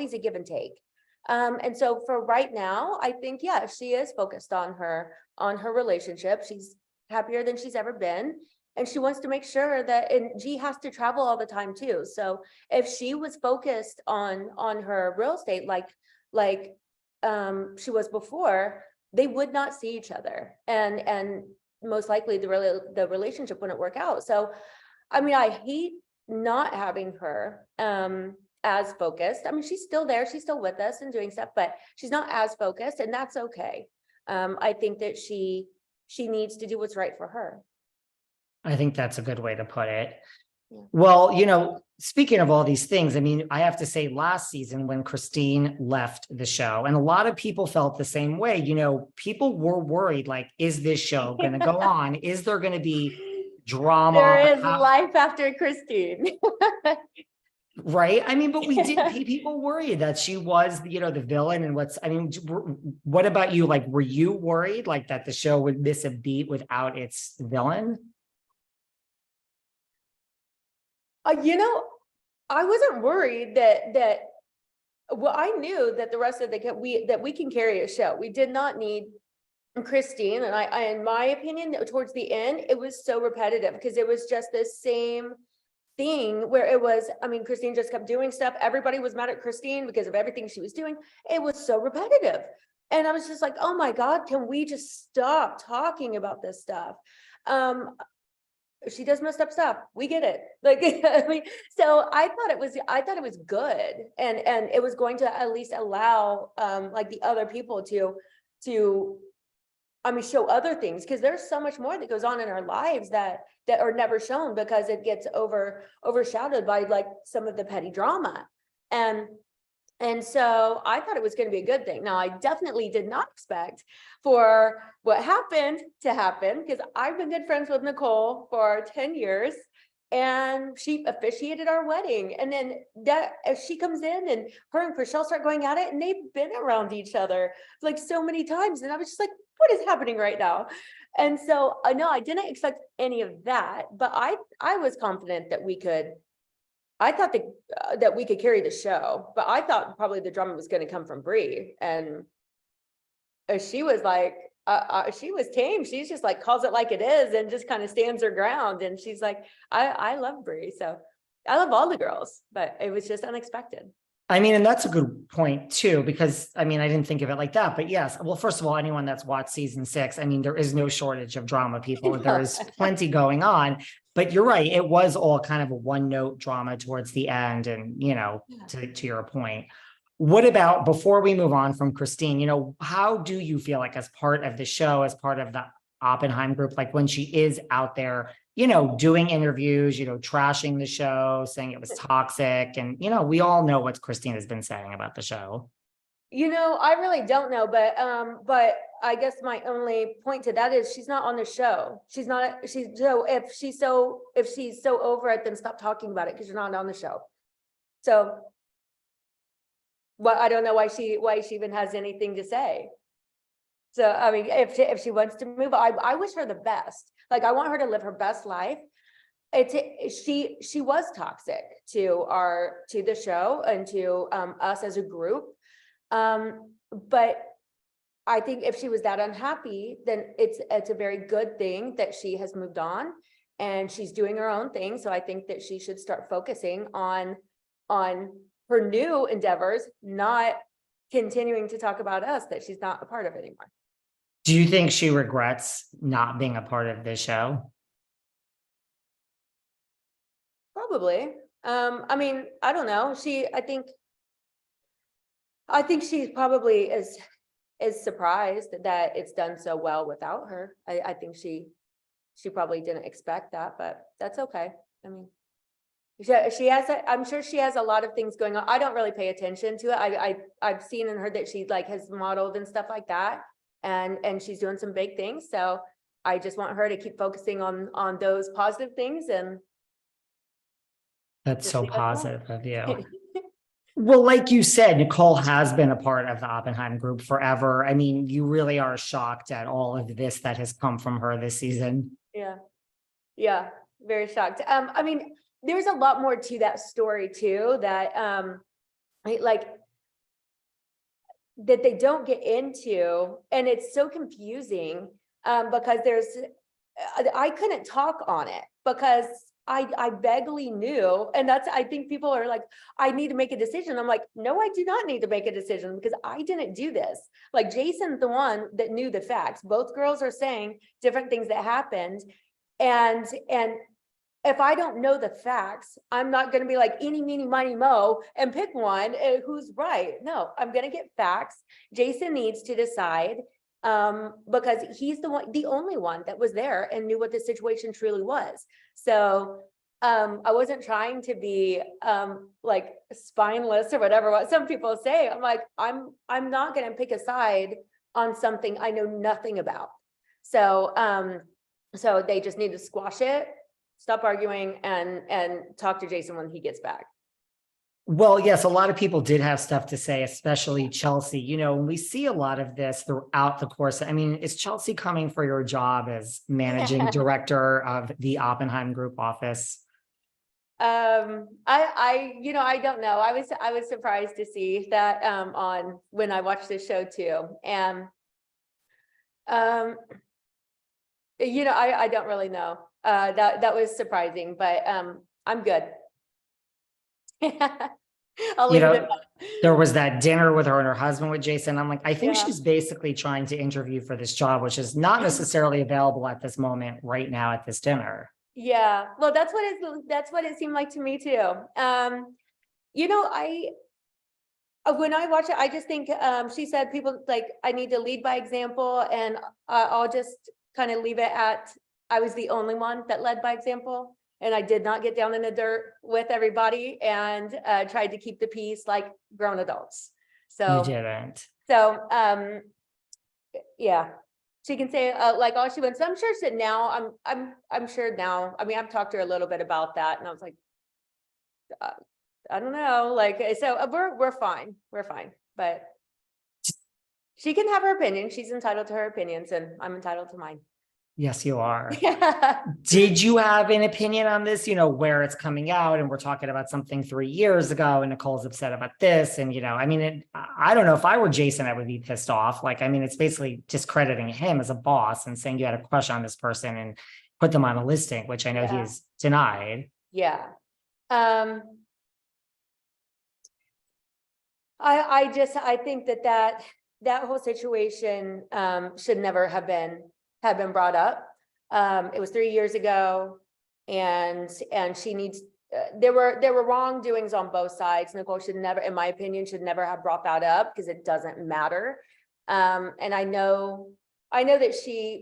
always a give and take. And so for right now, I think, yeah, she is focused on her relationship. She's happier than she's ever been. And she wants to make sure that, and G has to travel all the time too. So if she was focused on her real estate, like she was before, they would not see each other. And most likely the relationship wouldn't work out. So, I mean, I hate not having her, as focused. I mean, she's still there, she's still with us and doing stuff, but she's not as focused, and that's okay. I think that she needs to do what's right for her. I think that's a good way to put it. Yeah. Well, speaking of all these things, I mean, I have to say last season when Christine left the show, and a lot of people felt the same way, people were worried, like, is this show going to go on? Is there going to be drama? There is life after Christine. Right. I mean, but we did people worried that she was, the villain. And what about you? Like, were you worried like that the show would miss a beat without its villain? I wasn't worried that well, I knew that the rest of that we can carry a show. We did not need Christine. And I in my opinion, towards the end, it was so repetitive because it was just the same thing where it was, I mean, Christine just kept doing stuff. Everybody was mad at Christine because of everything she was doing. It was so repetitive. And I was just like, oh my God, can we just stop talking about this stuff? She does messed up stuff. We get it. Like, I mean, so I thought it was good. And it was going to at least allow, like the other people to, I mean, show other things, because there's so much more that goes on in our lives that are never shown because it gets overshadowed by like some of the petty drama. And so I thought it was going to be a good thing. Now, I definitely did not expect for what happened to happen, because I've been good friends with Nicole for 10 years and she officiated our wedding. And then as she comes in and her and Chrishell start going at it, and they've been around each other like so many times. And I was just like, what is happening right now? And so I know I didn't expect any of that, but I was confident that I thought that we could carry the show, but I thought probably the drama was going to come from Bree. And she was like, she was tame. She's just like calls it like it is and just kind of stands her ground. And she's like, I love Bree. So I love all the girls, but it was just unexpected. I mean, and that's a good point too, because I mean, I didn't think of it like that, but yes. Well, first of all, anyone that's watched season 6, I mean, there is no shortage of drama, people. There is plenty going on, but you're right. It was all kind of a one note drama towards the end. And, to your point, what about, before we move on from Christine, how do you feel like as part of the show, as part of the Oppenheim group, like when she is out there, doing interviews, trashing the show, saying it was toxic. And, we all know what Christine has been saying about the show. I really don't know, but I guess my only point to that is she's not on the show. If she's so over it, then stop talking about it because you're not on the show. So, well, I don't know why she even has anything to say. So, I mean, if she wants to move, I wish her the best. Like, I want her to live her best life. She was toxic to the show and to us as a group. But I think if she was that unhappy, then it's a very good thing that she has moved on and she's doing her own thing. So I think that she should start focusing on her new endeavors, not continuing to talk about us that she's not a part of anymore. Do you think she regrets not being a part of this show? Probably. I mean, I don't know. I think she probably is surprised that it's done so well without her. I think she probably didn't expect that, but that's okay. I mean, she has I'm sure she has a lot of things going on. I don't really pay attention to it. I've seen and heard that she like has modeled and stuff like that, and she's doing some big things. So I just want her to keep focusing on those positive things. And that's so positive of you. Well, like you said, Nicole has been a part of the Oppenheim group forever. I mean, you really are shocked at all of this that has come from her this season. Yeah, very shocked. I mean, there's a lot more to that story too, that like they don't get into, and it's so confusing, because I couldn't talk on it because I vaguely knew, and that's, I think people are like, I need to make a decision. I'm like, no, I do not need to make a decision because I didn't do this. Like, Jason's the one that knew the facts. Both girls are saying different things that happened. And if I don't know the facts, I'm not going to be like eeny, meeny, miny, mo and pick one who's right. No, I'm going to get facts. Jason needs to decide, because he's the only one that was there and knew what the situation truly was. So I wasn't trying to be like spineless or whatever what some people say. I'm like, I'm not going to pick a side on something I know nothing about. So so they just need to squash it, stop arguing, and talk to Jason when he gets back. Well, yes, a lot of people did have stuff to say, especially Chelsea. You know, we see a lot of this throughout the course. I mean, is Chelsea coming for your job as managing director of the Oppenheim Group office? I don't know. I was surprised to see that on when I watched this show too. And I don't really know. That was surprising, but I'm good. I'll You leave it at know, that. there was that dinner with her and her husband with Jason. I'm like, I think Yeah. she's basically trying to interview for this job, which is not necessarily available at this moment right now at this dinner. Yeah, well, that's what it seemed like to me too. When I watch it, I just think she said people like, I need to lead by example, and I'll just kind of leave it at, I was the only one that led by example, and I did not get down in the dirt with everybody, and tried to keep the peace like grown adults. You So didn't. yeah, she can say like all she wants. I'm sure that now I'm sure now. I mean, I've talked to her a little bit about that, and I was like, I don't know, like, so we're fine, but she can have her opinion. She's entitled to her opinions, and I'm entitled to mine. Yes, you are. Yeah. Did you have an opinion on this, you know, where it's coming out, and we're talking about something 3 years ago and Nicole's upset about this? And, you know, I mean, I don't know, if I were Jason, I would be pissed off. Like, I mean, it's basically discrediting him as a boss and saying you had a crush on this person and put them on a listing, which I know he has denied. Yeah. I think that whole situation should never have been brought up. It was 3 years ago, and she needs, there were wrongdoings on both sides. Nicole should never, in my opinion, should never have brought that up because it doesn't matter. And I know that she